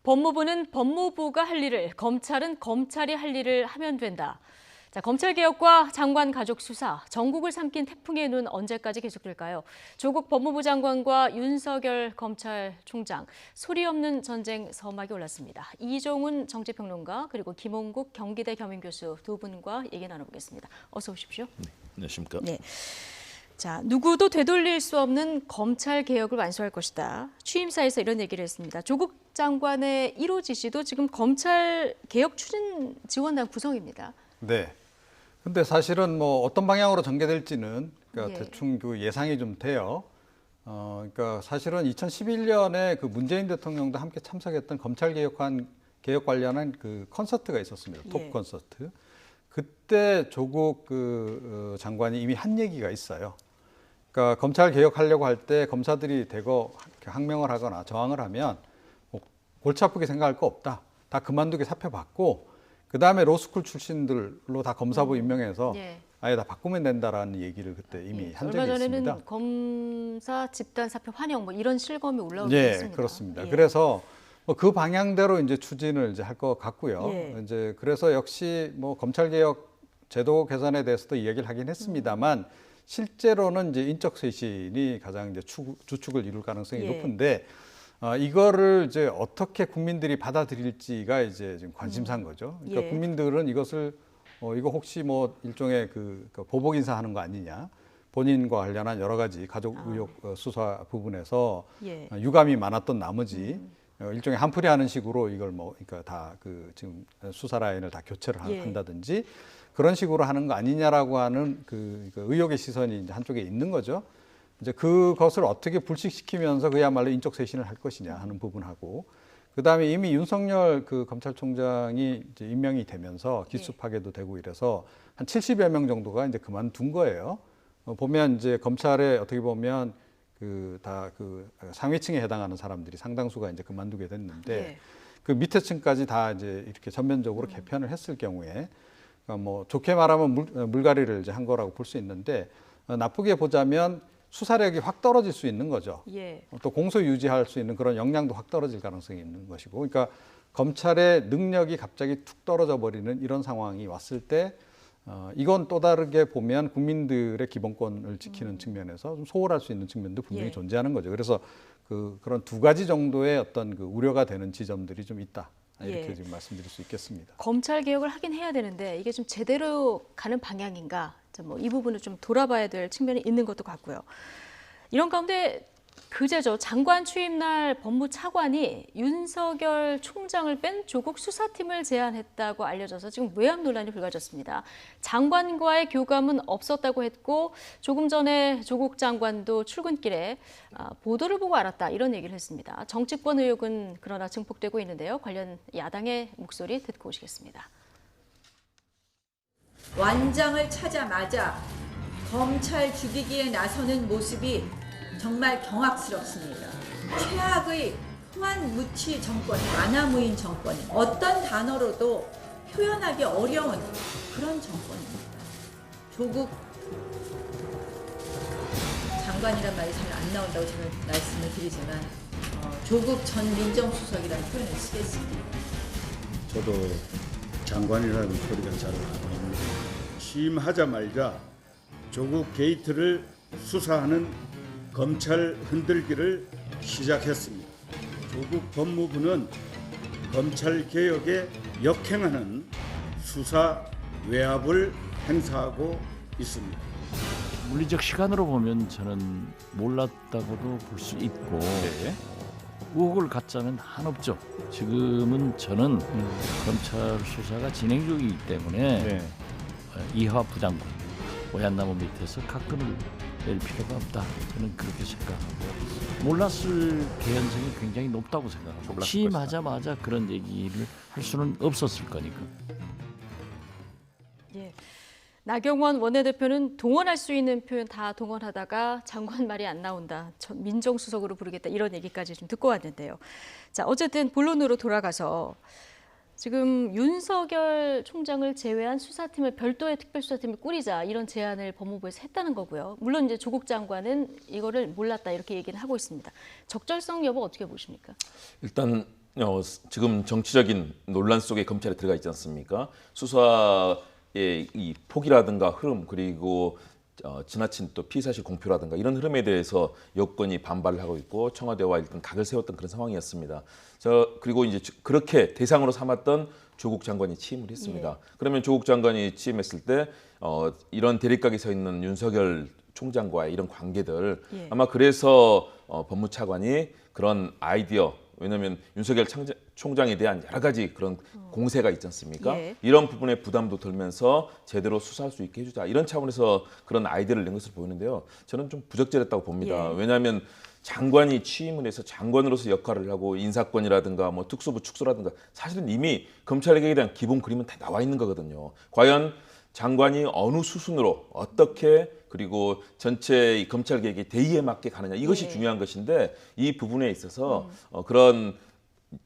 법무부는 법무부가 할 일을, 검찰은 검찰이 할 일을 하면 된다. 자, 검찰개혁과 장관 가족 수사, 전국을 삼킨 태풍의 눈 언제까지 계속될까요? 조국 법무부 장관과 윤석열 검찰총장, 소리 없는 전쟁 서막이 올랐습니다. 이종훈 정치평론가 그리고 김홍국 경기대 겸임교수 두 분과 얘기 나눠보겠습니다. 어서 오십시오. 네, 안녕하십니까? 네. 자, 누구도 되돌릴 수 없는 검찰 개혁을 완수할 것이다. 취임사에서 이런 얘기를 했습니다. 조국 장관의 1호 지시도 지금 검찰 개혁 추진 지원단 구성입니다. 네. 근데 사실은 뭐 어떤 방향으로 전개될지는 그러니까 예. 대충 그 예상이 좀 돼요. 그러니까 사실은 2011년에 그 문재인 대통령도 함께 참석했던 검찰 개혁 관련한 그 콘서트가 있었습니다. 톱 예. 콘서트. 그때 조국 장관이 이미 한 얘기가 있어요. 그러니까 검찰 개혁하려고 할 때 검사들이 대거 항명을 하거나 저항을 하면 뭐 골치 아프게 생각할 거 없다. 다 그만두게 사표 받고 그 다음에 로스쿨 출신들로 다 검사부 임명해서 예. 아예 다 바꾸면 된다라는 얘기를 그때 이미 한 적이 얼마 있습니다. 전에는 검사 집단 사표 환영 뭐 이런 실검이 올라오긴 예, 했습니다. 그렇습니다. 예. 그래서 그 방향대로 이제 추진을 이제 할 것 같고요. 예. 이제 그래서 역시 뭐 검찰 개혁 제도 개선에 대해서도 이야기를 하긴 했습니다만 실제로는 이제 인적 쇄신이 가장 이제 주축을 이룰 가능성이 예. 높은데 이거를 이제 어떻게 국민들이 받아들일지가 이제 지금 관심사인 거죠. 그러니까 예. 국민들은 이것을 이거 혹시 뭐 일종의 그 보복 인사하는 거 아니냐. 본인과 관련한 여러 가지 가족 의혹 수사 부분에서 예. 유감이 많았던 나머지 일종의 한풀이하는 식으로 이걸 뭐 그러니까 다 그 지금 수사 라인을 다 교체를 예. 한다든지 그런 식으로 하는 거 아니냐라고 하는 그 의혹의 시선이 이제 한쪽에 있는 거죠. 이제 그것을 어떻게 불식시키면서 그야말로 인적 쇄신을 할 것이냐 하는 부분하고 그다음에 이미 윤석열 그 검찰총장이 이제 임명이 되면서 기수파괴도 되고 이래서 한 70여 명 정도가 이제 그만둔 거예요. 보면 이제 검찰에 어떻게 보면 그 다 그 상위층에 해당하는 사람들이 상당수가 이제 그만두게 됐는데 예. 그 밑에 층까지 다 이제 이렇게 전면적으로 개편을 했을 경우에 그러니까 뭐 좋게 말하면 물갈이를 이제 한 거라고 볼 수 있는데 나쁘게 보자면 수사력이 확 떨어질 수 있는 거죠. 예. 또 공소 유지할 수 있는 그런 역량도 확 떨어질 가능성이 있는 것이고, 그러니까 검찰의 능력이 갑자기 툭 떨어져 버리는 이런 상황이 왔을 때, 이건 또 다르게 보면 국민들의 기본권을 지키는 측면에서 좀 소홀할 수 있는 측면도 분명히 예. 존재하는 거죠. 그래서 그런 두 가지 정도의 어떤 그 우려가 되는 지점들이 좀 있다. 이렇게 예. 지금 말씀드릴 수 있겠습니다. 검찰 개혁을 하긴 해야 되는데 이게 좀 제대로 가는 방향인가? 뭐 이 부분을 좀 돌아봐야 될 측면이 있는 것도 같고요. 이런 가운데 그제죠. 장관 취임 날 법무차관이 윤석열 총장을 뺀 조국 수사팀을 제안했다고 알려져서 지금 외압 논란이 불거졌습니다. 장관과의 교감은 없었다고 했고 조금 전에 조국 장관도 출근길에 보도를 보고 알았다 이런 얘기를 했습니다. 정치권 의혹은 그러나 증폭되고 있는데요. 관련 야당의 목소리 듣고 오시겠습니다. 완장을 찾자마자 검찰 죽이기에 나서는 모습이 정말 경악스럽습니다. 최악의 호환무치 정권, 만화무인 정권, 어떤 단어로도 표현하기 어려운 그런 정권입니다. 조국 장관이란 말이 잘 안 나온다고 제가 말씀을 드리지만 조국 전 민정수석이라는 표현을 쓰겠습니다. 저도 장관이라는 소리가 잘 안 나옵니다. 취임하자마자 조국 게이트를 수사하는 검찰 흔들기를 시작했습니다. 조국 법무부는 검찰 개혁에 역행하는 수사 외압을 행사하고 있습니다. 물리적 시간으로 보면 저는 몰랐다고도 볼 수 있고 의혹을 갖자면 한없죠. 지금은 저는 검찰 수사가 진행 중이기 때문에 이하 부장관, 오얏나무 밑에서 각본을 낼 필요가 없다. 저는 그렇게 생각하고 몰랐을 개연성이 굉장히 높다고 생각합니다. 취임하자마자 그런 얘기를 할 수는 없었을 거니까. 예. 나경원 원내대표는 동원할 수 있는 표현 다 동원하다가 장관 말이 안 나온다. 민정수석으로 부르겠다. 이런 얘기까지 좀 듣고 왔는데요. 자, 어쨌든 본론으로 돌아가서 지금 윤석열 총장을 제외한 수사팀을 별도의 특별수사팀을 꾸리자 이런 제안을 법무부에서 했다는 거고요. 물론 이제 조국 장관은 이거를 몰랐다 이렇게 얘기는 하고 있습니다. 적절성 여부 어떻게 보십니까? 일단 지금 정치적인 논란 속에 검찰이 들어가 있지 않습니까? 수사의 이 폭이라든가 흐름 그리고 지나친 또 피의사실 공표라든가 이런 흐름에 대해서 여권이 반발을 하고 있고 청와대와 일단 각을 세웠던 그런 상황이었습니다. 그리고 이제 그렇게 대상으로 삼았던 조국 장관이 취임을 했습니다. 예. 그러면 조국 장관이 취임했을 때 이런 대립각에 서 있는 윤석열 총장과의 이런 관계들 예. 아마 그래서 법무차관이 그런 아이디어 왜냐하면 윤석열 총장에 대한 여러 가지 그런 공세가 있지 않습니까? 예. 이런 부분에 부담도 들면서 제대로 수사할 수 있게 해주자 이런 차원에서 그런 아이디어를 낸 것으로 보이는데요. 저는 좀 부적절했다고 봅니다. 예. 왜냐하면 장관이 취임을 해서 장관으로서 역할을 하고 인사권이라든가 뭐 특수부 축소라든가 사실은 이미 검찰 개혁에 대한 기본 그림은 다 나와 있는 거거든요. 과연 장관이 어느 수순으로 어떻게 그리고 전체 이 검찰 개혁의 대의에 맞게 가느냐 이것이 예. 중요한 것인데 이 부분에 있어서 그런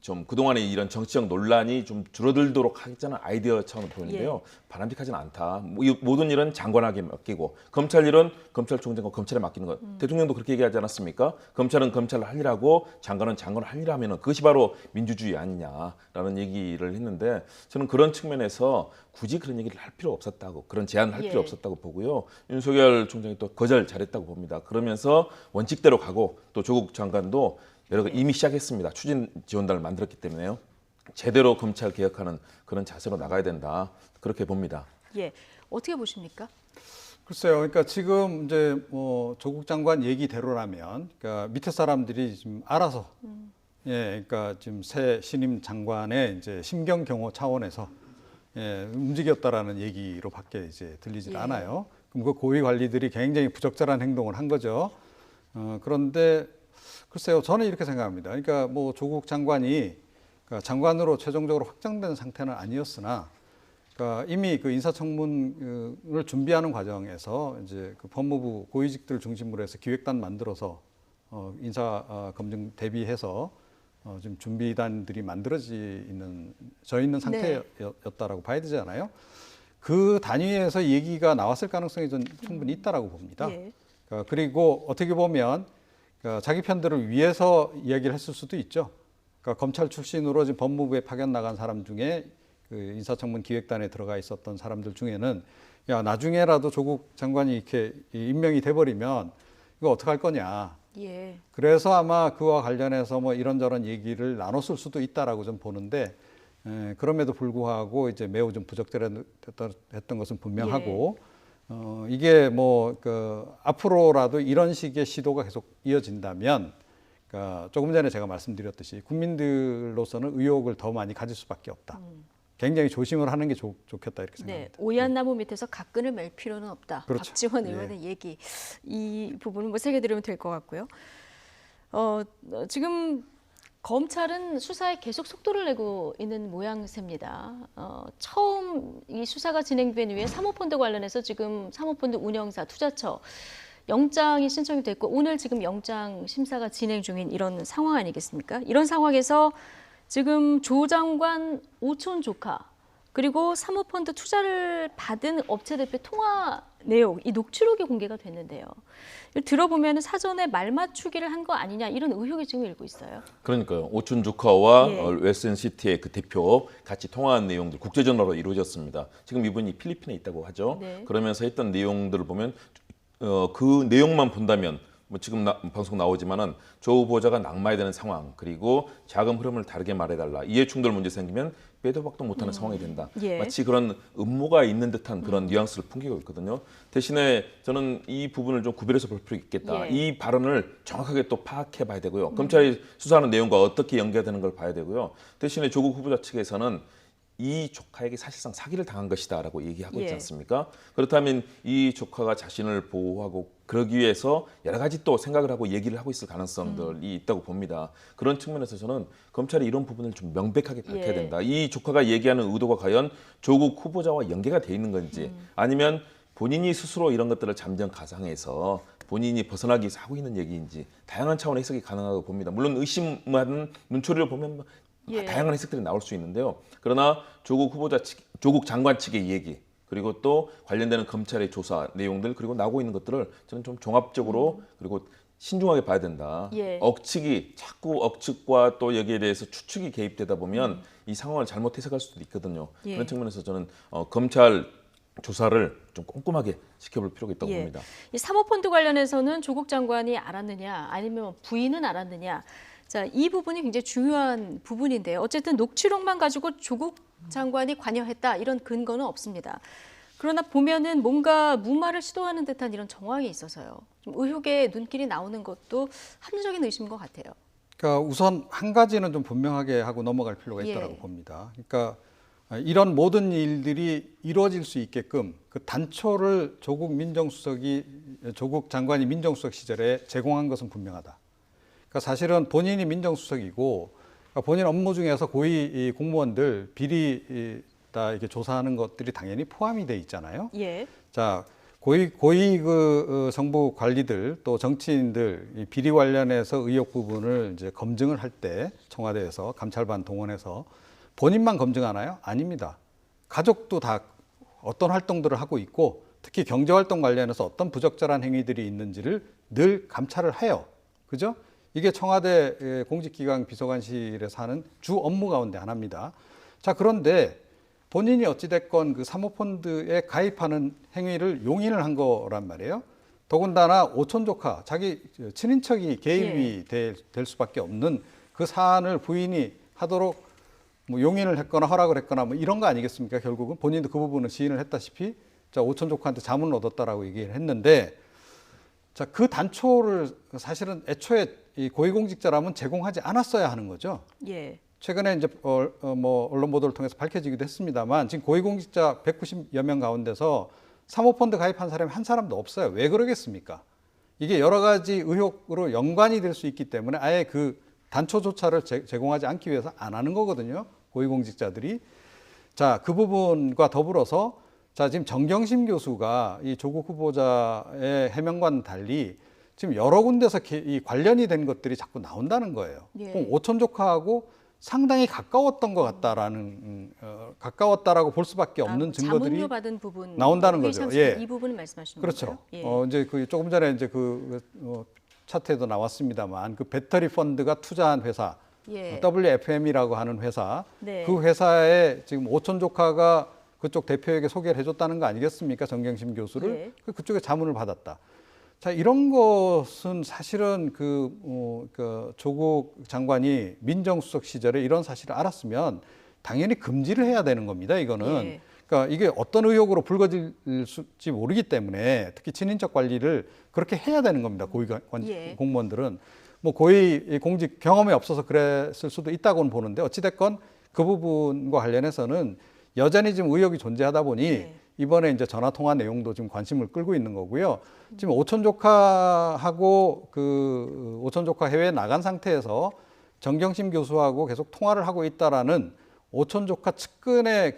좀 그동안의 이런 정치적 논란이 좀 줄어들도록 하겠다는 아이디어 차원으로 보이는데요. 바람직하지는 않다. 이 모든 일은 장관에게 맡기고 검찰 일은 검찰총장과 검찰에 맡기는 것. 대통령도 그렇게 얘기하지 않았습니까? 검찰은 검찰을 할 일하고 장관은 장관을 할 일하면 그것이 바로 민주주의 아니냐라는 얘기를 했는데 저는 그런 측면에서 굳이 그런 얘기를 할 필요 없었다고 그런 제안을 할 예. 필요 없었다고 보고요. 윤석열 총장이 또 거절 잘했다고 봅니다. 그러면서 원칙대로 가고 또 조국 장관도 여러 가지 이미 시작했습니다. 추진 지원단을 만들었기 때문에요. 제대로 검찰 개혁하는 그런 자세로 나가야 된다. 그렇게 봅니다. 예. 어떻게 보십니까? 글쎄요. 그러니까 지금 이제 뭐 조국 장관 얘기대로라면, 그러니까 밑에 사람들이 지금 알아서, 예, 그러니까 지금 새 신임 장관의 이제 심경 경호 차원에서 움직였다라는 얘기로밖에 이제 들리질 예. 않아요. 그럼 그 고위 관리들이 굉장히 부적절한 행동을 한 거죠. 그런데 글쎄요, 저는 이렇게 생각합니다. 그러니까 뭐 조국 장관이 그러니까 장관으로 최종적으로 확정된 상태는 아니었으나, 그러니까 이미 그 인사청문을 준비하는 과정에서 이제 그 법무부 고위직들 중심으로 해서 기획단 만들어서 인사 검증 대비해서 지금 준비단들이 져 있는 상태였다라고 봐야 되잖아요. 그 단위에서 얘기가 나왔을 가능성이 전 충분히 있다라고 봅니다. 예. 그리고 어떻게 보면 그러니까 자기 편들을 위해서 이야기를 했을 수도 있죠. 그러니까 검찰 출신으로 지금 법무부에 파견 나간 사람 중에 그 인사청문 기획단에 들어가 있었던 사람들 중에는 야 나중에라도 조국 장관이 이렇게 임명이 돼버리면 이거 어떡할 거냐. 예. 그래서 아마 그와 관련해서 뭐 이런저런 얘기를 나눴을 수도 있다라고 좀 보는데 그럼에도 불구하고 이제 매우 좀 부적절했던 것은 분명하고. 이게 뭐 앞으로라도 이런 식의 시도가 계속 이어진다면, 그러니까 조금 전에 제가 말씀드렸듯이 국민들로서는 의혹을 더 많이 가질 수밖에 없다. 굉장히 조심을 하는 게 좋겠다 이렇게 네, 생각합니다. 오얏 나무 밑에서 각근을 맬 필요는 없다. 그렇죠. 박지원 예. 의원의 얘기, 이 부분은 뭐 세게 들으면 될 것 같고요. 지금 검찰은 수사에 계속 속도를 내고 있는 모양새입니다. 처음 이 수사가 진행된 이후에 사모펀드 관련해서 지금 사모펀드 운영사 투자처 영장이 신청이 됐고 오늘 지금 영장 심사가 진행 중인 이런 상황 아니겠습니까? 이런 상황에서 지금 조 장관 오촌 조카 그리고 사모펀드 투자를 받은 업체 대표 통화 내용, 이 녹취록이 공개가 됐는데요. 들어보면 사전에 말 맞추기를 한 거 아니냐 이런 의혹이 지금 일고 있어요. 그러니까요. 오춘 조카와 예. 웨스턴시티의 그 대표 같이 통화한 내용들 국제전화로 이루어졌습니다. 지금 이분이 필리핀에 있다고 하죠. 네. 그러면서 했던 내용들을 보면 그 내용만 본다면 뭐 지금 방송 나오지만은 조 후보자가 낙마해야 되는 상황 그리고 자금 흐름을 다르게 말해달라 이해 충돌 문제 생기면 빼도 박도 못하는 상황이 된다. 예. 마치 그런 음모가 있는 듯한 그런 뉘앙스를 풍기고 있거든요. 대신에 저는 이 부분을 좀 구별해서 볼 필요가 있겠다. 예. 이 발언을 정확하게 또 파악해 봐야 되고요. 검찰이 수사하는 내용과 어떻게 연계되는 걸 봐야 되고요. 대신에 조국 후보자 측에서는 이 조카에게 사실상 사기를 당한 것이다라고 얘기하고 있지 예. 않습니까? 그렇다면 이 조카가 자신을 보호하고 그러기 위해서 여러 가지 또 생각을 하고 얘기를 하고 있을 가능성들이 있다고 봅니다. 그런 측면에서 저는 검찰이 이런 부분을 좀 명백하게 밝혀야 예. 된다. 이 조카가 얘기하는 의도가 과연 조국 후보자와 연계가 돼 있는 건지 아니면 본인이 스스로 이런 것들을 잠정 가상해서 본인이 벗어나기 위해서 하고 있는 얘기인지 다양한 차원의 해석이 가능하다고 봅니다. 물론 의심하는 눈초리를 보면 예. 다양한 해석들이 나올 수 있는데요. 그러나 조국 후보자 측, 조국 장관 측의 얘기 그리고 또 관련되는 검찰의 조사 내용들 그리고 나오고 있는 것들을 저는 좀 종합적으로 그리고 신중하게 봐야 된다. 예. 자꾸 억측과 또 여기에 대해서 추측이 개입되다 보면 이 상황을 잘못 해석할 수도 있거든요. 예. 그런 측면에서 저는 검찰 조사를 좀 꼼꼼하게 지켜볼 필요가 있다고 예. 봅니다. 이 사모펀드 관련해서는 조국 장관이 알았느냐 아니면 부인은 알았느냐. 자, 이 부분이 굉장히 중요한 부분인데요. 어쨌든 녹취록만 가지고 조국 장관이 관여했다 이런 근거는 없습니다. 그러나 보면은 뭔가 무마를 시도하는 듯한 이런 정황이 있어서요. 좀 의혹의 눈길이 나오는 것도 합리적인 의심인 것 같아요. 그러니까 우선 한 가지는 좀 분명하게 하고 넘어갈 필요가 있다고 예. 봅니다. 그러니까 이런 모든 일들이 이루어질 수 있게끔 그 단초를 조국 장관이 민정수석 시절에 제공한 것은 분명하다. 그러니까 사실은 본인이 민정수석이고 그러니까 본인 업무 중에서 고위 공무원들 비리 다 이렇게 조사하는 것들이 당연히 포함이 돼 있잖아요. 예. 자, 고위 그 정부 관리들 또 정치인들 이 비리 관련해서 의혹 부분을 이제 검증을 할 때 청와대에서 감찰반 동원해서 본인만 검증하나요? 아닙니다. 가족도 다 어떤 활동들을 하고 있고 특히 경제활동 관련해서 어떤 부적절한 행위들이 있는지를 늘 감찰을 해요. 그죠? 이게 청와대 공직기강 비서관실에서 하는 주 업무 가운데 하나입니다. 자, 그런데 본인이 어찌됐건 그 사모펀드에 가입하는 행위를 용인을 한 거란 말이에요. 더군다나 오촌 조카, 자기 친인척이 개입이 될 수밖에 없는 그 사안을 부인이 하도록 뭐 용인을 했거나 허락을 했거나 뭐 이런 거 아니겠습니까? 결국은 본인도 그 부분을 시인을 했다시피 자, 오촌 조카한테 자문을 얻었다라고 얘기를 했는데 자, 그 단초를 사실은 애초에 이 고위공직자라면 제공하지 않았어야 하는 거죠. 예. 최근에 이제 뭐 언론 보도를 통해서 밝혀지기도 했습니다만 지금 고위공직자 190여 명 가운데서 사모펀드 가입한 사람이 한 사람도 없어요. 왜 그러겠습니까? 이게 여러 가지 의혹으로 연관이 될 수 있기 때문에 아예 그 단초조차를 제공하지 않기 위해서 안 하는 거거든요. 고위공직자들이. 자, 그 부분과 더불어서 자, 지금 정경심 교수가 이 조국 후보자의 해명과는 달리 지금 여러 군데서 이 관련이 된 것들이 자꾸 나온다는 거예요. 예. 그럼 오촌 조카하고 상당히 가까웠던 것 같다라는 가까웠다라고 볼 수밖에 없는 증거들이 자문료 받은 부분 나온다는 거죠. 예. 이 부분을 말씀하시는 그렇죠. 건가요? 예. 이제 그 조금 전에 이제 차트에도 나왔습니다만 그 배터리 펀드가 투자한 회사 예. WFM이라고 하는 회사 네. 그 회사에 지금 오촌 조카가 그쪽 대표에게 소개를 해줬다는 거 아니겠습니까? 정경심 교수를 예. 그쪽에 자문을 받았다. 자, 이런 것은 사실은 그 조국 장관이 민정수석 시절에 이런 사실을 알았으면 당연히 금지를 해야 되는 겁니다. 이거는. 예. 그러니까 이게 어떤 의혹으로 불거질지 모르기 때문에 특히 친인척 관리를 그렇게 해야 되는 겁니다. 고위 예. 공무원들은. 뭐 고위 공직 경험이 없어서 그랬을 수도 있다고는 보는데 어찌됐건 그 부분과 관련해서는 여전히 지금 의혹이 존재하다 보니 예. 이번에 이제 전화 통화 내용도 지금 관심을 끌고 있는 거고요. 지금 오촌 조카하고 그 오촌 조카 해외에 나간 상태에서 정경심 교수하고 계속 통화를 하고 있다라는 오촌 조카 측근의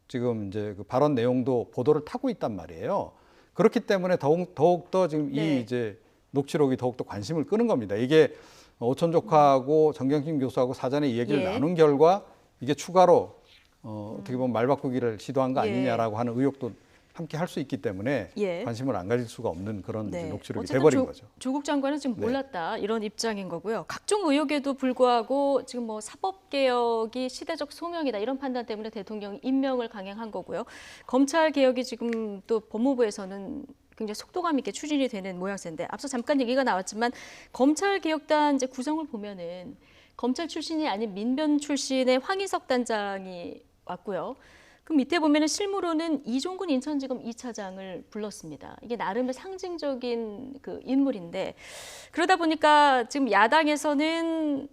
지금 이제 그 발언 내용도 보도를 타고 있단 말이에요. 그렇기 때문에 더욱 더 지금 네. 이 이제 녹취록이 더욱 더 관심을 끄는 겁니다. 이게 오촌 조카하고 정경심 교수하고 사전에 이 얘기를 예. 나눈 결과 이게 추가로 어떻게 보면 말 바꾸기를 시도한 거 예. 아니냐라고 하는 의혹도 함께 할 수 있기 때문에 예. 관심을 안 가질 수가 없는 그런 이제 네. 녹취록이 어쨌든 돼버린 거죠. 조국 장관은 지금 네. 몰랐다 이런 입장인 거고요. 각종 의혹에도 불구하고 지금 뭐 사법개혁이 시대적 소명이다 이런 판단 때문에 대통령이 임명을 강행한 거고요. 검찰개혁이 지금 또 법무부에서는 굉장히 속도감 있게 추진이 되는 모양새인데 앞서 잠깐 얘기가 나왔지만 검찰개혁단 이제 구성을 보면은 검찰 출신이 아닌 민변 출신의 황희석 단장이 왔고요. 그 밑에 보면은 실무로는 이종근 인천지검 2차장을 불렀습니다. 이게 나름의 상징적인 그 인물인데 그러다 보니까 지금 야당에서는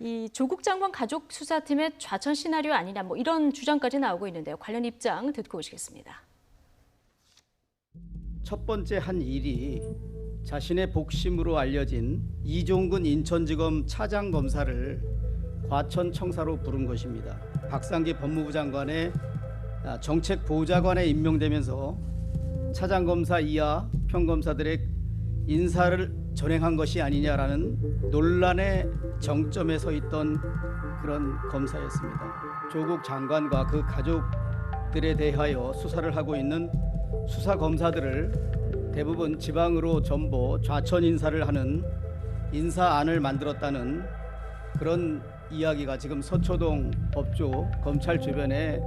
이 조국 장관 가족 수사팀의 좌천 시나리오 아니냐 뭐 이런 주장까지 나오고 있는데요. 관련 입장 듣고 오시겠습니다. 첫 번째 한 일이 자신의 복심으로 알려진 이종근 인천지검 차장검사를 과천청사로 부른 것입니다. 박상기 법무부 장관의 정책보좌관에 임명되면서 차장검사 이하 평검사들의 인사를 전행한 것이 아니냐라는 논란의 정점에 서 있던 그런 검사였습니다. 조국 장관과 그 가족들에 대하여 수사를 하고 있는 수사검사들을 대부분 지방으로 전보 좌천 인사를 하는 인사안을 만들었다는 그런 이야기가 지금 서초동 법조 검찰 주변에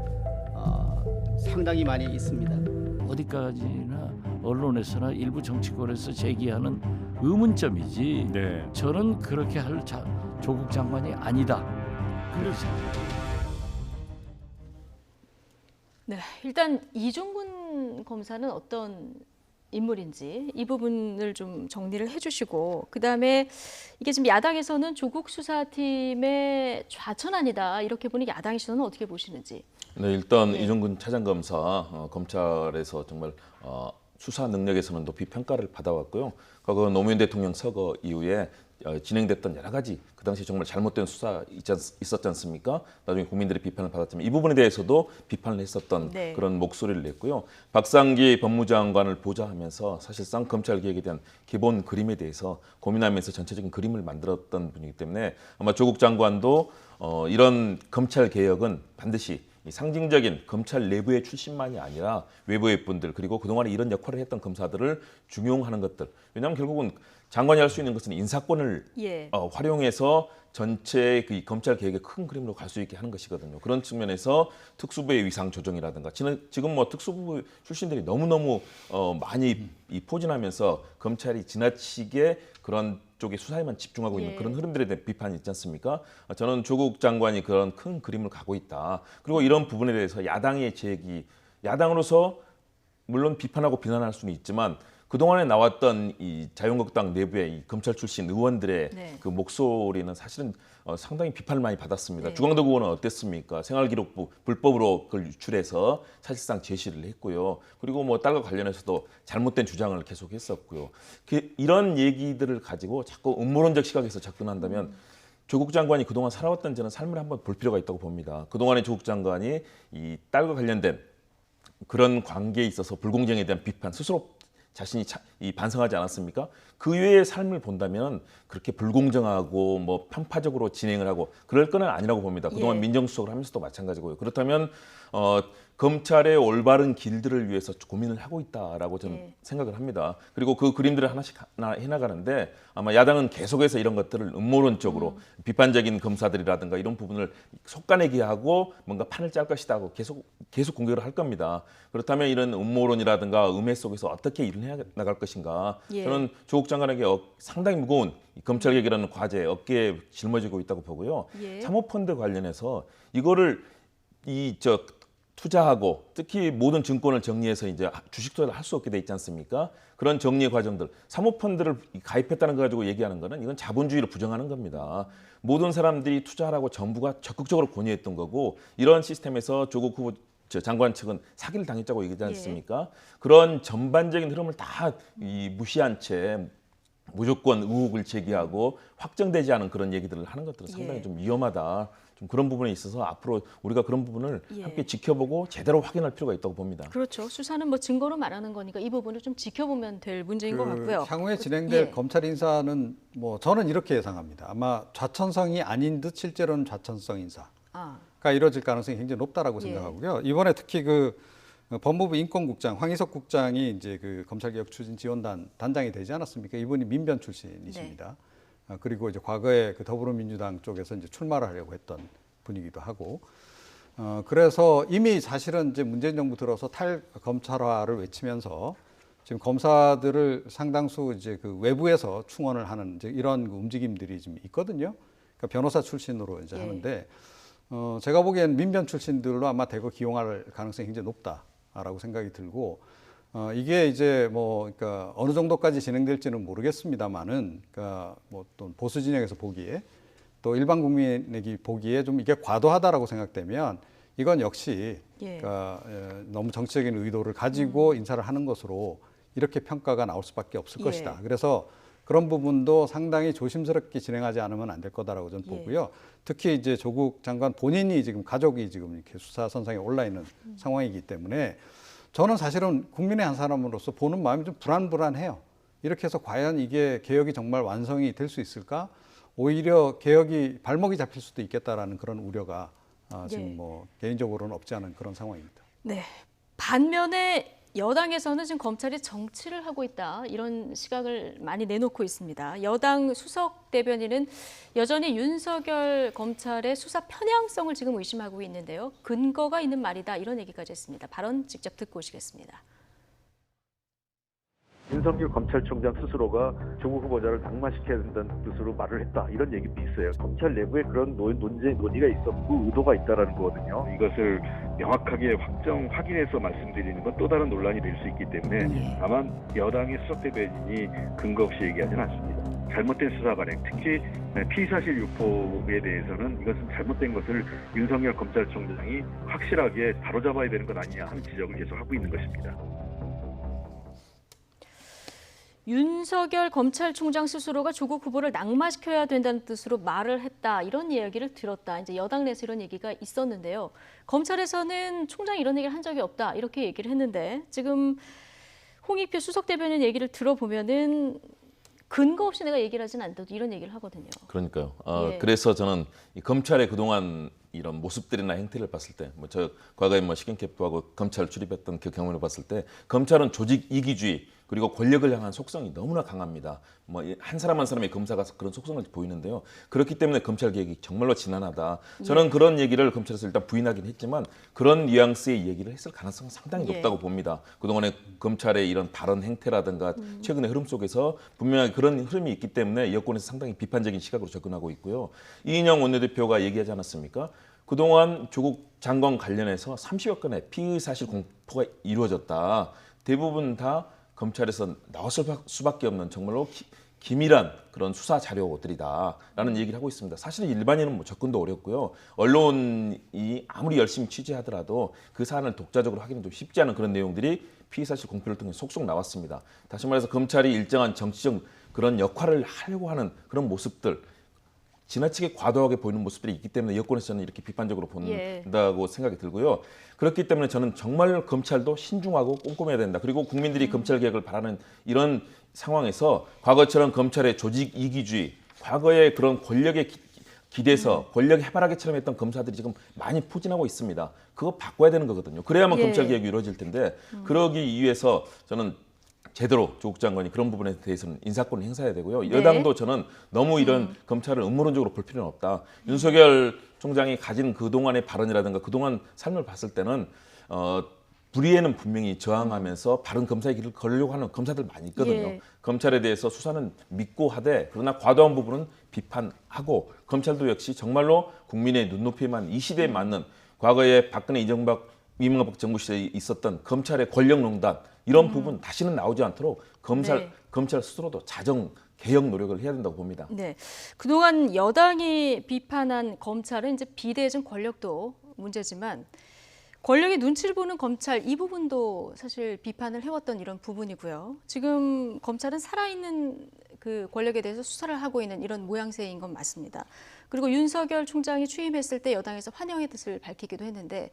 상당히 많이 있습니다. 어디까지나 언론에서나 일부 정치권에서 제기하는 의문점이지. 네. 저는 그렇게 할 조국 장관이 아니다. 그렇게 생각합니다. 네, 일단 이종근 검사는 어떤 인물인지 이 부분을 좀 정리를 해주시고 그다음에 이게 지금 야당에서는 조국 수사팀의 좌천안이다 이렇게 보니 야당에서는 어떻게 보시는지. 네, 일단 예. 이종근 차장검사 검찰에서 정말 수사 능력에서는 높이 평가를 받아왔고요. 과거 노무현 대통령 서거 이후에 진행됐던 여러 가지 그 당시 정말 잘못된 수사 있었지 않습니까? 나중에 국민들의 비판을 받았지만 이 부분에 대해서도 비판을 했었던 네. 그런 목소리를 냈고요. 박상기 법무장관을 보좌하면서 사실상 검찰 개혁에 대한 기본 그림에 대해서 고민하면서 전체적인 그림을 만들었던 분이기 때문에 아마 조국 장관도 이런 검찰 개혁은 반드시 이 상징적인 검찰 내부의 출신만이 아니라 외부의 분들 그리고 그동안에 이런 역할을 했던 검사들을 중용하는 것들. 왜냐하면 결국은 장관이 할 수 있는 것은 인사권을 예. 활용해서 전체 그 검찰 개혁의 큰 그림으로 갈 수 있게 하는 것이거든요. 그런 측면에서 특수부의 위상 조정이라든가 지금 뭐 특수부 출신들이 너무너무 많이 포진하면서 검찰이 지나치게 그런 쪽에 수사에만 집중하고 있는 예. 그런 흐름들에 대한 비판이 있지 않습니까? 저는 조국 장관이 그런 큰 그림을 가고 있다. 그리고 이런 부분에 대해서 야당의 제기, 야당으로서 물론 비판하고 비난할 수는 있지만 그동안에 나왔던 이 자유한국당 내부의 이 검찰 출신 의원들의 네. 그 목소리는 사실은 상당히 비판을 많이 받았습니다. 네. 주광덕 의원은 어땠습니까? 생활기록부 불법으로 그걸 유출해서 사실상 제시를 했고요. 그리고 뭐 딸과 관련해서도 잘못된 주장을 계속했었고요. 이런 얘기들을 가지고 자꾸 음모론적 시각에서 접근한다면 조국 장관이 그동안 살아왔던 저는 삶을 한번 볼 필요가 있다고 봅니다. 그동안에 조국 장관이 이 딸과 관련된 그런 관계에 있어서 불공정에 대한 비판 스스로 자신이 반성하지 않았습니까? 그 외의 삶을 본다면 그렇게 불공정하고 뭐 편파적으로 진행을 하고 그럴 거는 아니라고 봅니다. 그동안 예. 민정수석을 하면서도 마찬가지고요. 그렇다면 검찰의 올바른 길들을 위해서 고민을 하고 있다라고 저는 예. 생각을 합니다. 그리고 그 그림들을 하나씩 하나 해나가는데 아마 야당은 계속해서 이런 것들을 음모론적으로 비판적인 검사들이라든가 이런 부분을 속가내기 하고 뭔가 판을 짤 것이다 하고 계속 공격을 할 겁니다. 그렇다면 이런 음모론이라든가 음해 속에서 어떻게 일을 해 나갈 것인가 예. 저는 조국 장관에게 상당히 무거운 이 검찰개혁이라는 과제에 어깨에 짊어지고 있다고 보고요. 예. 사모펀드 관련해서 이거를 투자하고 특히 모든 증권을 정리해서 이제 주식 투자를 할 수 없게 돼 있지 않습니까? 그런 정리 과정들, 사모펀드를 가입했다는 거 가지고 얘기하는 거는 이건 자본주의를 부정하는 겁니다. 모든 사람들이 투자하라고 정부가 적극적으로 권유했던 거고 이런 시스템에서 조국 후보 장관 측은 사기를 당했다고 얘기하지 않습니까? 그런 전반적인 흐름을 다 무시한 채 무조건 의혹을 제기하고 확정되지 않은 그런 얘기들을 하는 것들은 상당히 예. 좀 위험하다. 좀 그런 부분에 있어서 앞으로 우리가 그런 부분을 예. 함께 지켜보고 제대로 확인할 필요가 있다고 봅니다. 그렇죠. 수사는 뭐 증거로 말하는 거니까 이 부분을 좀 지켜보면 될 문제인 것 같고요. 향후에 진행될 예. 검찰 인사는 뭐 저는 이렇게 예상합니다. 아마 좌천성이 아닌 듯 실제로는 좌천성 인사가 아, 이루어질 가능성이 굉장히 높다라고 예. 생각하고요. 이번에 특히 그 법무부 인권국장 황희석 국장이 이제 그 검찰개혁 추진 지원단 단장이 되지 않았습니까? 이분이 민변 출신이십니다. 그리고 이제 과거에 그 더불어민주당 쪽에서 이제 출마를 하려고 했던 분이기도 하고, 그래서 이미 사실은 이제 문재인 정부 들어서 탈검찰화를 외치면서 지금 검사들을 상당수 이제 그 외부에서 충원을 하는 이제 이런 그 움직임들이 지금 있거든요. 그러니까 변호사 출신으로 이제 예. 하는데, 제가 보기에는 민변 출신들로 아마 대거 기용할 가능성이 굉장히 높다라고 생각이 들고, 이게 이제 뭐 그러니까 어느 정도까지 진행될지는 모르겠습니다만은, 그러니까 뭐 또 보수 진영에서 보기에 또 일반 국민에게 보기에 좀 이게 과도하다라고 생각되면 이건 역시 예. 그러니까 너무 정치적인 의도를 가지고 인사를 하는 것으로 이렇게 평가가 나올 수밖에 없을 예. 것이다. 그래서 그런 부분도 상당히 조심스럽게 진행하지 않으면 안 될 거다라고 저는 예. 보고요. 특히 이제 조국 장관 본인이 지금 가족이 지금 이렇게 수사 선상에 올라 있는 상황이기 때문에 저는 사실은 국민의 한 사람으로서 보는 마음이 좀 불안해요. 이렇게 해서 과연 이게 개혁이 정말 완성이 될 수 있을까? 오히려 개혁이 발목이 잡힐 수도 있겠다라는 그런 우려가 지금 예. 뭐 개인적으로는 없지 않은 그런 상황입니다. 네. 반면에 여당에서는 지금 검찰이 정치를 하고 있다 이런 시각을 많이 내놓고 있습니다. 여당 수석 대변인은 여전히 윤석열 검찰의 수사 편향성을 지금 의심하고 있는데요. 근거가 있는 말이다 이런 얘기까지 했습니다. 발언 직접 듣고 오시겠습니다. 윤석열 검찰총장 스스로가 조국 후보자를 낙마시켜야 된다는 뜻으로 말을 했다 이런 얘기도 있어요. 검찰 내부에 그런 논의가 있었고 의도가 있다라는 거거든요. 이것을 명확하게 확인해서 말씀드리는 건 또 다른 논란이 될 수 있기 때문에 다만 여당의 수석 대변인이 근거 없이 얘기하지는 않습니다. 잘못된 수사 관행, 특히 피의사실 유포에 대해서는 이것은 잘못된 것을 윤석열 검찰총장이 확실하게 바로잡아야 되는 것 아니냐 하는 지적을 계속 하고 있는 것입니다. 윤석열 검찰총장 스스로가 조국 후보를 낙마시켜야 된다는 뜻으로 말을 했다 이런 이야기를 들었다. 이제 여당 내에서 이런 얘기가 있었는데요. 검찰에서는 총장이 이런 얘기를 한 적이 없다 이렇게 얘기를 했는데 지금 홍익표 수석 대변인 얘기를 들어보면은 근거 없이 내가 얘기를 하진 않다도 이런 얘기를 하거든요. 그러니까요. 예. 그래서 저는 이 검찰의 그동안 이런 모습들이나 행태를 봤을 때, 저 과거에 시경캡하고 검찰 출입했던 그 경험을 봤을 때, 검찰은 조직 이기주의 그리고 권력을 향한 속성이 너무나 강합니다. 한 사람 한 사람의 검사가 그런 속성을 보이는데요. 그렇기 때문에 검찰 개혁이 정말로 지난하다. 저는 그런 얘기를 검찰에서 일단 부인하긴 했지만 그런 뉘앙스의 얘기를 했을 가능성은 상당히 높다고 봅니다. 그동안의 검찰의 이런 발언 행태라든가 최근의 흐름 속에서 분명히 그런 흐름이 있기 때문에 여권에서 상당히 비판적인 시각으로 접근하고 있고요. 이인영 원내대표가 얘기하지 않았습니까? 그동안 조국 장관 관련해서 30여 건의 피의 사실 공포가 이루어졌다. 대부분 다 검찰에서 나왔을 수밖에 없는 정말로 기밀한 그런 수사 자료들이다라는 얘기를 하고 있습니다. 사실 일반인은 접근도 어렵고요. 언론이 아무리 열심히 취재하더라도 그 사안을 독자적으로 하기는 좀 쉽지 않은 그런 내용들이 피의사실 공표를 통해 속속 나왔습니다. 다시 말해서 검찰이 일정한 정치적 그런 역할을 하려고 하는 그런 모습들, 지나치게 과도하게 보이는 모습들이 있기 때문에 여권에서는 이렇게 비판적으로 본다고 생각이 들고요. 그렇기 때문에 저는 정말 검찰도 신중하고 꼼꼼해야 된다. 그리고 국민들이 검찰 개혁을 바라는 이런 상황에서 과거처럼 검찰의 조직 이기주의, 과거의 그런 권력에 기대서 권력 해바라기처럼 했던 검사들이 지금 많이 포진하고 있습니다. 그거 바꿔야 되는 거거든요. 그래야만 검찰 개혁이 이루어질 텐데 그러기 위해서 저는 제대로 조국 장관이 그런 부분에 대해서는 인사권을 행사해야 되고요. 여당도 저는 너무 이런 검찰을 음모론적으로 볼 필요는 없다. 윤석열 총장이 가진 그동안의 발언이라든가 그동안 삶을 봤을 때는 불의에는 분명히 저항하면서 바른 검사의 길을 걸으려고 하는 검사들 많이 있거든요. 검찰에 대해서 수사는 믿고 하되 그러나 과도한 부분은 비판하고 검찰도 역시 정말로 국민의 눈높이에만 이 시대에 맞는 과거에 박근혜 이명박 정부 시대에 있었던 검찰의 권력농단 이런 부분 다시는 나오지 않도록 검찰 스스로도 자정 개혁 노력을 해야 된다고 봅니다. 네, 그동안 여당이 비판한 검찰은 이제 비대해진 권력도 문제지만 권력의 눈치를 보는 검찰 이 부분도 사실 비판을 해왔던 이런 부분이고요. 지금 검찰은 살아있는 그 권력에 대해서 수사를 하고 있는 이런 모양새인 건 맞습니다. 그리고 윤석열 총장이 취임했을 때 여당에서 환영의 뜻을 밝히기도 했는데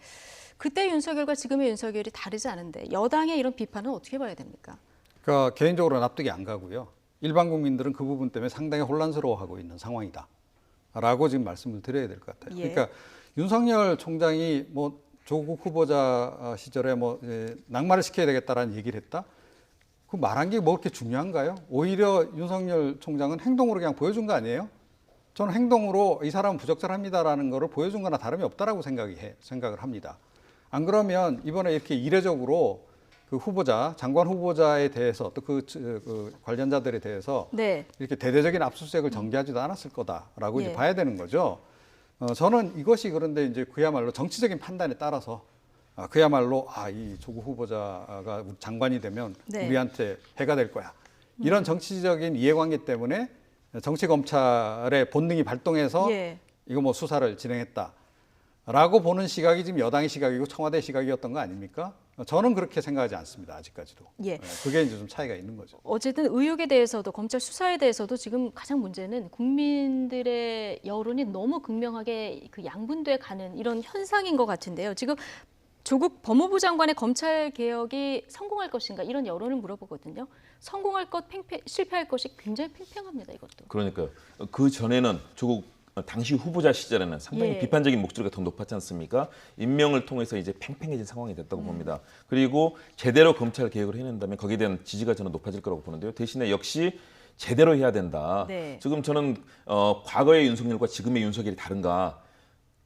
그때 윤석열과 지금의 윤석열이 다르지 않은데 여당의 이런 비판은 어떻게 봐야 됩니까? 그러니까 개인적으로 납득이 안 가고요. 일반 국민들은 그 부분 때문에 상당히 혼란스러워하고 있는 상황이다라고 지금 말씀을 드려야 될 것 같아요. 그러니까 윤석열 총장이 조국 후보자 시절에 낙마를 시켜야 되겠다라는 얘기를 했다. 그 말한 게 뭐 그렇게 중요한가요? 오히려 윤석열 총장은 행동으로 그냥 보여준 거 아니에요? 저는 행동으로 이 사람은 부적절합니다라는 거를 보여준 거나 다름이 없다라고 생각을 합니다. 안 그러면 이번에 이렇게 이례적으로 그 후보자, 장관 후보자에 대해서 또 그 관련자들에 대해서 이렇게 대대적인 압수수색을 전개하지도 않았을 거다라고 이제 봐야 되는 거죠. 저는 이것이 그런데 이제 그야말로 정치적인 판단에 따라서 그야말로 이 조국 후보자가 장관이 되면 우리한테 해가 될 거야. 이런 정치적인 이해관계 때문에 정치 검찰의 본능이 발동해서 이거 수사를 진행했다라고 보는 시각이 지금 여당의 시각이고 청와대 시각이었던 거 아닙니까? 저는 그렇게 생각하지 않습니다. 아직까지도. 그게 이제 좀 차이가 있는 거죠. 어쨌든 의혹에 대해서도 검찰 수사에 대해서도 지금 가장 문제는 국민들의 여론이 너무 극명하게 그 양분돼 가는 이런 현상인 것 같은데요. 지금 조국 법무부 장관의 검찰 개혁이 성공할 것인가 이런 여론을 물어보거든요. 성공할 것, 실패할 것이 굉장히 팽팽합니다. 이것도. 그러니까요. 그 전에는 조국 당시 후보자 시절에는 상당히 예. 비판적인 목소리가 더 높았지 않습니까? 임명을 통해서 이제 팽팽해진 상황이 됐다고 봅니다. 그리고 제대로 검찰 개혁을 해낸다면 거기에 대한 지지가 저는 높아질 거라고 보는데요. 대신에 역시 제대로 해야 된다. 네. 지금 저는 과거의 윤석열과 지금의 윤석열이 다른가?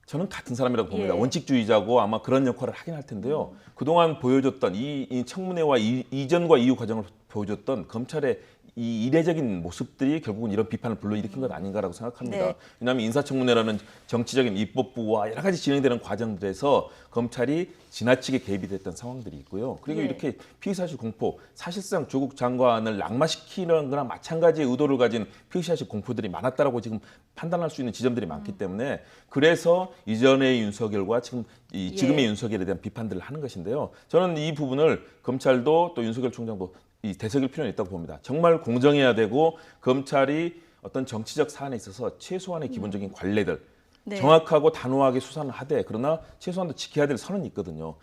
저는 같은 사람이라고 봅니다. 예. 원칙주의자고 아마 그런 역할을 하긴 할 텐데요. 그동안 보여줬던 이 청문회와 이전과 이후 과정을 보여줬던 검찰의 이 이례적인 모습들이 결국은 이런 비판을 불러일으킨 것 아닌가라고 생각합니다. 네. 왜냐하면 인사청문회라는 정치적인 입법부와 여러 가지 진행되는 과정들에서 검찰이 지나치게 개입이 됐던 상황들이 있고요. 그리고 예. 이렇게 피의사실 공포, 사실상 조국 장관을 낙마시키는 거나 마찬가지의 의도를 가진 피의사실 공포들이 많았다라고 지금 판단할 수 있는 지점들이 많기 때문에 그래서 이전의 윤석열과 지금의 예. 윤석열에 대한 비판들을 하는 것인데요. 저는 이 부분을 검찰도 또 윤석열 총장도 되새길 필요는 있다고 봅니다. 정말 공정해야 되고 검찰이 어떤 정치적 사안에 있어서 최소한의 기본적인 관례들 네. 정확하고 단호하게 수사는 하되 그러나 최소한도 지켜야 될 선은 있거든요.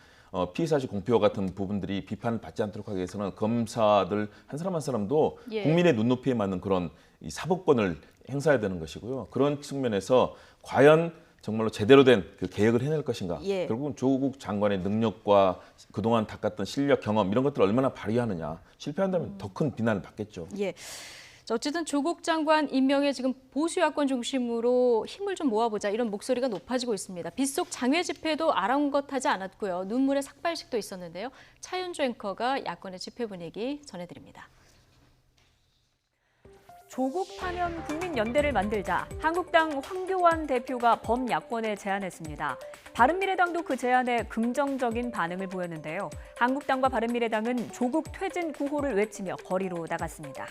피의사실 공표와 같은 부분들이 비판을 받지 않도록 하기 위해서는 검사들 한 사람 한 사람도 예. 국민의 눈높이에 맞는 그런 이 사법권을 행사해야 되는 것이고요. 그런 측면에서 과연 정말로 제대로 된 그 개혁을 해낼 것인가. 예. 결국은 조국 장관의 능력과 그동안 닦았던 실력, 경험 이런 것들을 얼마나 발휘하느냐. 실패한다면 더 큰 비난을 받겠죠. 예. 자, 어쨌든 조국 장관 임명에 지금 보수 야권 중심으로 힘을 좀 모아보자 이런 목소리가 높아지고 있습니다. 빗속 장외 집회도 아랑곳하지 않았고요. 눈물의 삭발식도 있었는데요. 차윤주 앵커가 야권의 집회 분위기 전해드립니다. 조국 파면 국민연대를 만들자 한국당 황교안 대표가 범야권에 제안했습니다. 바른미래당도 그 제안에 긍정적인 반응을 보였는데요. 한국당과 바른미래당은 조국 퇴진 구호를 외치며 거리로 나갔습니다.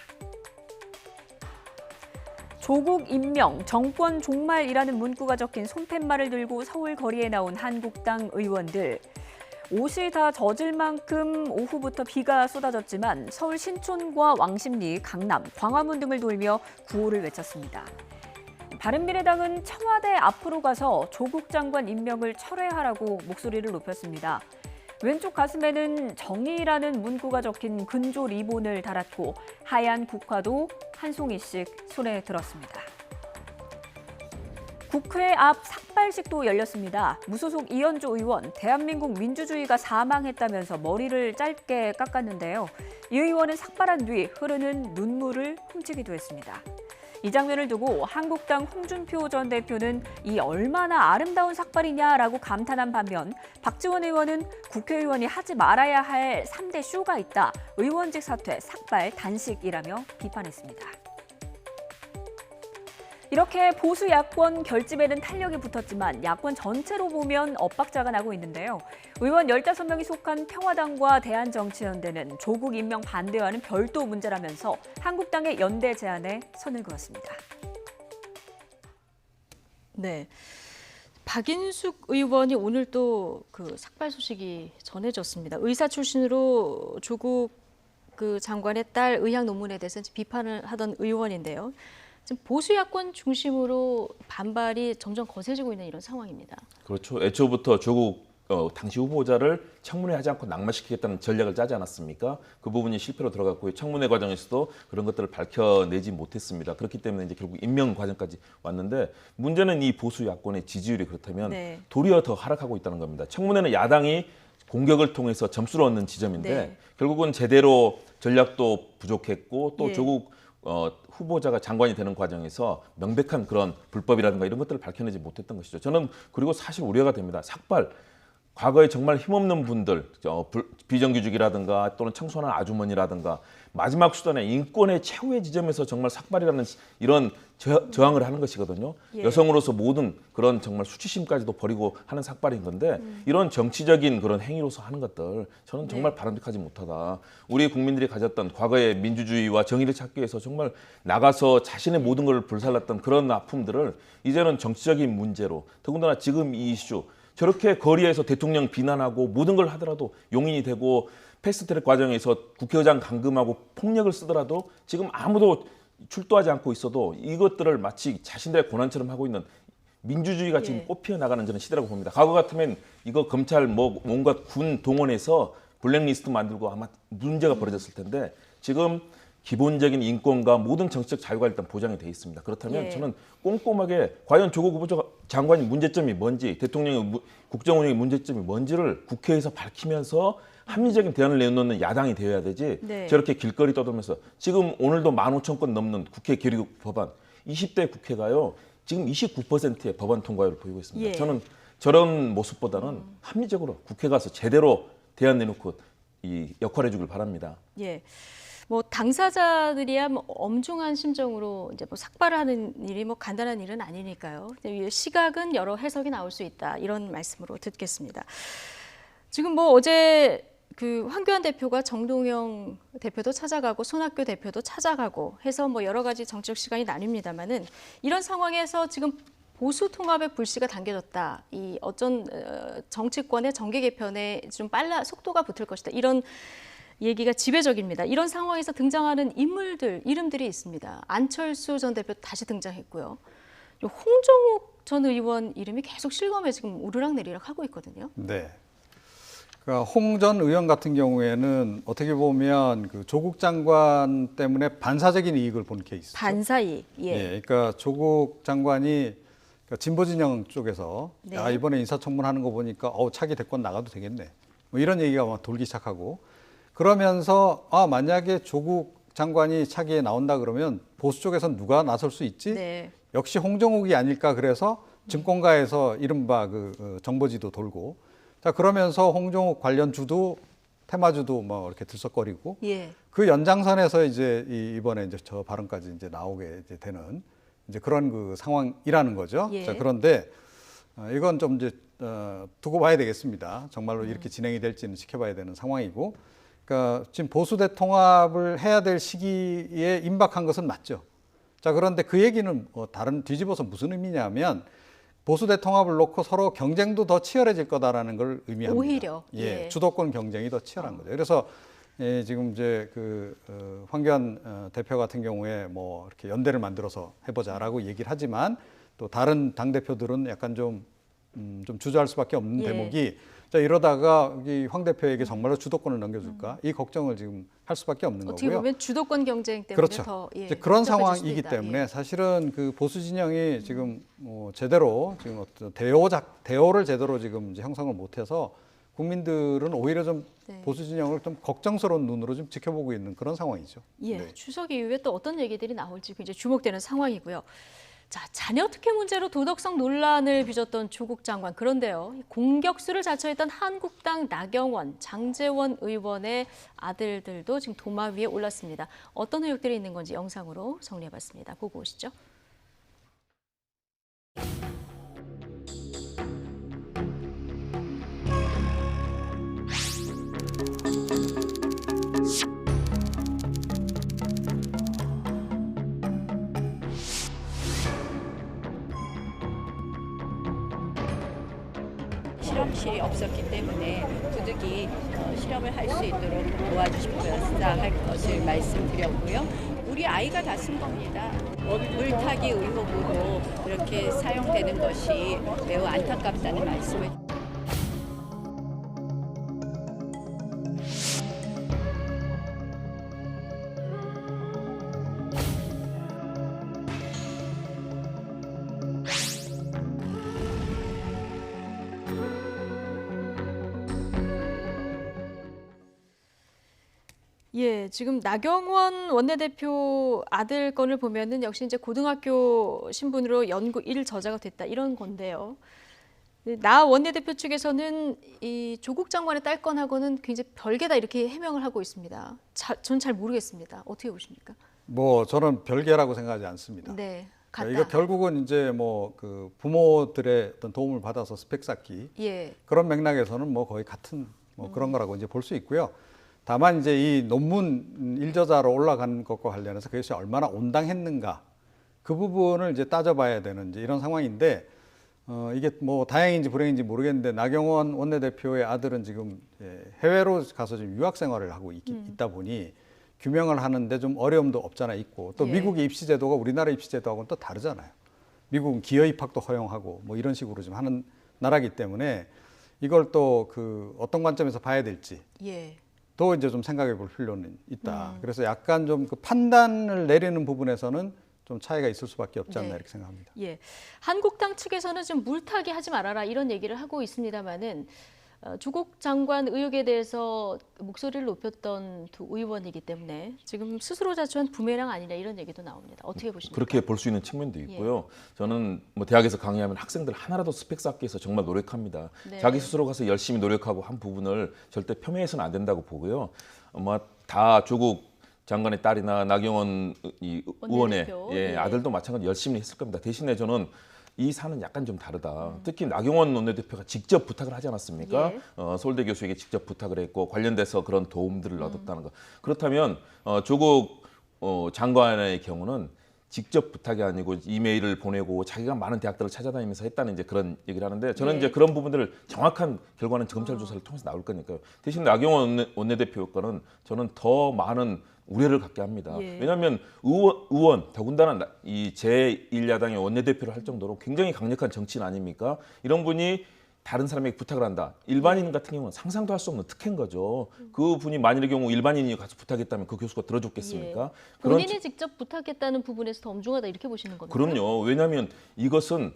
조국 임명, 정권 종말이라는 문구가 적힌 손팻말을 들고 서울 거리에 나온 한국당 의원들. 옷이 다 젖을 만큼 오후부터 비가 쏟아졌지만 서울 신촌과 왕십리, 강남, 광화문 등을 돌며 구호를 외쳤습니다. 바른미래당은 청와대 앞으로 가서 조국 장관 임명을 철회하라고 목소리를 높였습니다. 왼쪽 가슴에는 정의라는 문구가 적힌 근조 리본을 달았고 하얀 국화도 한 송이씩 손에 들었습니다. 국회 앞 삭발식도 열렸습니다. 무소속 이현주 의원, 대한민국 민주주의가 사망했다면서 머리를 짧게 깎았는데요. 이 의원은 삭발한 뒤 흐르는 눈물을 훔치기도 했습니다. 이 장면을 두고 한국당 홍준표 전 대표는 이 얼마나 아름다운 삭발이냐라고 감탄한 반면 박지원 의원은 국회의원이 하지 말아야 할 3대 쇼가 있다. 의원직 사퇴, 삭발, 단식이라며 비판했습니다. 이렇게 보수 야권 결집에는 탄력이 붙었지만 야권 전체로 보면 엇박자가 나고 있는데요. 의원 15명이 속한 평화당과 대한정치연대는 조국 임명 반대와는 별도 문제라면서 한국당의 연대 제안에 선을 그었습니다. 네. 박인숙 의원이 오늘 또 그 삭발 소식이 전해졌습니다. 의사 출신으로 조국 그 장관의 딸 의학 논문에 대해서 비판을 하던 의원인데요. 지금 보수 야권 중심으로 반발이 점점 거세지고 있는 이런 상황입니다. 그렇죠. 애초부터 조국 당시 후보자를 청문회 하지 않고 낙마시키겠다는 전략을 짜지 않았습니까? 그 부분이 실패로 들어갔고요. 청문회 과정에서도 그런 것들을 밝혀내지 못했습니다. 그렇기 때문에 이제 결국 임명 과정까지 왔는데 문제는 이 보수 야권의 지지율이 그렇다면 네. 도리어 더 하락하고 있다는 겁니다. 청문회는 야당이 공격을 통해서 점수를 얻는 지점인데 네. 결국은 제대로 전략도 부족했고 또 예. 조국 후보자가 장관이 되는 과정에서 명백한 그런 불법이라든가 이런 것들을 밝혀내지 못했던 것이죠. 저는 그리고 사실 우려가 됩니다. 삭발, 과거에 정말 힘없는 분들, 비정규직이라든가 또는 청소년 아주머니라든가 마지막 수단의 인권의 최후의 지점에서 정말 삭발이라는 이런 저항을 하는 것이거든요. 예. 여성으로서 모든 그런 정말 수치심까지도 버리고 하는 삭발인 건데 이런 정치적인 그런 행위로서 하는 것들 저는 정말 바람직하지 못하다. 우리 국민들이 가졌던 과거의 민주주의와 정의를 찾기 위해서 정말 나가서 자신의 모든 걸 불살랐던 그런 아픔들을 이제는 정치적인 문제로 더군다나 지금 이 이슈 저렇게 거리에서 대통령 비난하고 모든 걸 하더라도 용인이 되고 패스트트랙 과정에서 국회의장 감금하고 폭력을 쓰더라도 지금 아무도 출두하지 않고 있어도 이것들을 마치 자신들의 고난처럼 하고 있는 민주주의가 지금 예. 꽃피어 나가는 저는 시대라고 봅니다. 과거 같으면 이거 검찰 뭔가 군 동원해서 블랙리스트 만들고 아마 문제가 벌어졌을 텐데 지금 기본적인 인권과 모든 정치적 자유가 일단 보장이 돼 있습니다. 그렇다면 예. 저는 꼼꼼하게 과연 조국 후보 장관의 문제점이 뭔지, 대통령의 국정 운영의 문제점이 뭔지를 국회에서 밝히면서 합리적인 대안을 내놓는 야당이 되어야 되지. 네. 저렇게 길거리 떠돌면서 지금 오늘도 15,000건 넘는 국회 결의 법안 20대 국회가요. 지금 29%의 법안 통과율을 보이고 있습니다. 예. 저는 저런 모습보다는 합리적으로 국회 가서 제대로 대안 내놓고 이 역할해 주길 바랍니다. 예. 뭐 당사자들이야 뭐 엄중한 심정으로 이제 뭐 삭발을 하는 일이 뭐 간단한 일은 아니니까요. 시각은 여러 해석이 나올 수 있다. 이런 말씀으로 듣겠습니다. 지금 뭐 어제 그 황교안 대표가 정동영 대표도 찾아가고 손학규 대표도 찾아가고 해서 뭐 여러 가지 정치적 시간이 나뉩니다만은 이런 상황에서 지금 보수 통합의 불씨가 당겨졌다. 이 어쩐 정치권의 정계 개편에 좀 속도가 붙을 것이다. 이런 얘기가 지배적입니다. 이런 상황에서 등장하는 인물들, 이름들이 있습니다. 안철수 전 대표 다시 등장했고요. 홍정욱 전 의원 이름이 계속 실검에 지금 오르락내리락 하고 있거든요. 네. 그러니까 홍 전 의원 같은 경우에는 어떻게 보면 그 조국 장관 때문에 반사적인 이익을 본 케이스죠. 반사이익. 예. 예, 그러니까 조국 장관이 진보 진영 쪽에서 네. 야, 이번에 인사청문하는 거 보니까 차기 대권 나가도 되겠네. 뭐 이런 얘기가 막 돌기 시작하고 그러면서 만약에 조국 장관이 차기에 나온다 그러면 보수 쪽에서는 누가 나설 수 있지? 네. 역시 홍정욱이 아닐까 그래서 증권가에서 이른바 그 정보지도 돌고 자 그러면서 홍정욱 관련주도 테마주도 뭐 이렇게 들썩거리고 예. 그 연장선에서 이제 이번에 이제 저 발언까지 이제 나오게 이제 되는 이제 그런 그 상황이라는 거죠. 예. 자, 그런데 이건 좀 이제 두고 봐야 되겠습니다. 정말로 이렇게 진행이 될지는 지켜봐야 되는 상황이고, 그러니까 지금 보수 대통합을 해야 될 시기에 임박한 것은 맞죠. 자, 그런데 그 얘기는 다른 뒤집어서 무슨 의미냐면 보수 대통합을 놓고 서로 경쟁도 더 치열해질 거다라는 걸 의미합니다. 오히려 예, 주도권 경쟁이 더 치열한 거죠. 그래서 지금 이제 그 황교안 대표 같은 경우에 뭐 이렇게 연대를 만들어서 해보자라고 얘기를 하지만 또 다른 당 대표들은 약간 좀 주저할 수밖에 없는 예. 대목이 자 이러다가 황 대표에게 정말로 주도권을 넘겨줄까 이 걱정을 지금 할 수밖에 없는 어떻게 거고요. 보면 주도권 경쟁 때문에 그렇죠. 더 이제 그런 복잡해질 수도 상황이기 있다. 때문에 예. 사실은 그 보수 진영이 지금 제대로 지금 어떤 대오를 제대로 지금 이제 형성을 못해서 국민들은 오히려 좀 네. 보수 진영을 좀 걱정스러운 눈으로 좀 지켜보고 있는 그런 상황이죠. 예, 네. 추석 이후에 또 어떤 얘기들이 나올지 굉장히 주목되는 상황이고요. 자, 자녀 특혜 문제로 도덕성 논란을 빚었던 조국 장관. 그런데요, 공격수를 자처했던 한국당 나경원, 장제원 의원의 아들들도 지금 도마 위에 올랐습니다. 어떤 의혹들이 있는 건지 영상으로 정리해봤습니다. 보고 오시죠. 실험실이 없었기 때문에 부득이 실험을 할 수 있도록 도와주시면서 할 것을 말씀드렸고요. 우리 아이가 다 쓴 겁니다. 물타기 의혹으로 이렇게 사용되는 것이 매우 안타깝다는 말씀을. 예, 지금 나경원 원내대표 아들 건을 보면은 역시 이제 고등학교 신분으로 연구 1 저자가 됐다 이런 건데요. 나 원내대표 측에서는 이 조국 장관의 딸 건하고는 굉장히 별개다 이렇게 해명을 하고 있습니다. 전 잘 모르겠습니다. 어떻게 보십니까? 뭐 저는 별개라고 생각하지 않습니다. 네, 같다. 이거 결국은 이제 뭐 그 부모들의 어떤 도움을 받아서 스펙 쌓기 예, 그런 맥락에서는 뭐 거의 같은 뭐 그런 거라고 이제 볼 수 있고요. 다만 이제 이 논문 일저자로 올라간 것과 관련해서 그것이 얼마나 온당했는가 그 부분을 이제 따져봐야 되는 이제 이런 상황인데 이게 뭐 다행인지 불행인지 모르겠는데 나경원 원내대표의 아들은 지금 해외로 가서 지금 유학 생활을 하고 있다 보니 규명을 하는데 좀 어려움도 없잖아 있고 또 예. 미국의 입시 제도가 우리나라 입시 제도하고는 또 다르잖아요. 미국은 기여 입학도 허용하고 뭐 이런 식으로 좀 하는 나라이기 때문에 이걸 또 그 어떤 관점에서 봐야 될지 예. 더 이제 좀 생각해 볼 필요는 있다. 그래서 약간 좀 그 판단을 내리는 부분에서는 좀 차이가 있을 수밖에 없지 않나 네. 이렇게 생각합니다. 예, 한국당 측에서는 지금 물타기 하지 말아라 이런 얘기를 하고 있습니다만은 조국 장관 의혹에 대해서 목소리를 높였던 두 의원이기 때문에 지금 스스로 자초한 부메랑 아니냐 이런 얘기도 나옵니다. 어떻게 보십니까? 그렇게 볼 수 있는 측면도 있고요. 저는 뭐 대학에서 강의하면 학생들 하나라도 스펙 쌓기 위해서 정말 노력합니다. 네. 자기 스스로 가서 열심히 노력하고 한 부분을 절대 폄훼해서는 안 된다고 보고요. 아마 다 조국 장관의 딸이나 나경원 의원의 원내대표. 예, 예. 아들도 마찬가지로 열심히 했을 겁니다. 대신에 저는 이 사안은 약간 좀 다르다. 특히 나경원 원내대표가 직접 부탁을 하지 않았습니까? 예. 서울대 교수에게 직접 부탁을 했고 관련돼서 그런 도움들을 얻었다는 거. 그렇다면 조국 장관의 경우는 직접 부탁이 아니고 이메일을 보내고 자기가 많은 대학들을 찾아다니면서 했다는 이제 그런 얘기를 하는데 저는 예. 이제 그런 부분들을 정확한 결과는 검찰 조사를 통해서 나올 거니까요. 대신 나경원 원내대표 거는 저는 더 많은 우려를 갖게 합니다. 예. 왜냐하면 의원 더군다나 이 제1야당의 원내대표를 할 정도로 굉장히 강력한 정치인 아닙니까? 이런 분이 다른 사람에게 부탁을 한다. 일반인 같은 경우는 상상도 할 수 없는 특혜인 거죠. 그 분이 만일의 경우 일반인이 가서 부탁했다면 그 교수가 들어줬겠습니까? 예. 본인이 직접 부탁했다는 부분에서 더 엄중하다 이렇게 보시는 겁니까? 그럼요. 왜냐하면 이것은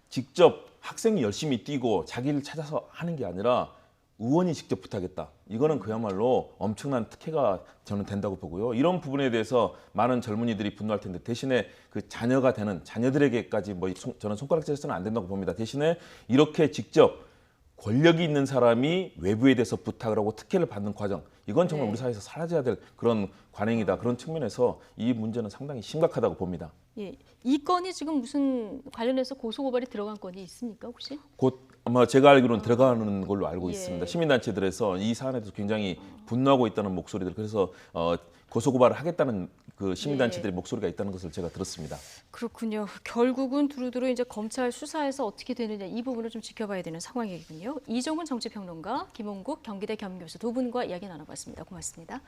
직접 학생이 열심히 뛰고 자기를 찾아서 하는 게 아니라 의원이 직접 부탁했다. 이거는 그야말로 엄청난 특혜가 저는 된다고 보고요. 이런 부분에 대해서 많은 젊은이들이 분노할 텐데 대신에 그 자녀가 되는 자녀들에게까지 뭐 저는 손가락질해서는 안 된다고 봅니다. 대신에 이렇게 직접 권력이 있는 사람이 외부에 대해서 부탁을 하고 특혜를 받는 과정, 이건 정말 네. 우리 사회에서 사라져야 될 그런 관행이다. 그런 측면에서 이 문제는 상당히 심각하다고 봅니다. 예, 이 건이 지금 무슨 관련해서 고소고발이 들어간 건이 있습니까 혹시? 곧 아마 제가 알기로는 들어가는 걸로 알고 예. 있습니다. 시민단체들에서 이 사안에 대해서 굉장히 분노하고 있다는 목소리들, 그래서 고소고발을 하겠다는 그 시민단체들의 목소리가 있다는 것을 제가 들었습니다. 그렇군요. 결국은 두루두루 이제 검찰 수사에서 어떻게 되느냐 이 부분을 좀 지켜봐야 되는 상황이군요. 이종훈 정치평론가, 김홍국 경기대 겸임교수 두 분과 이야기 나눠봤습니다. 고맙습니다.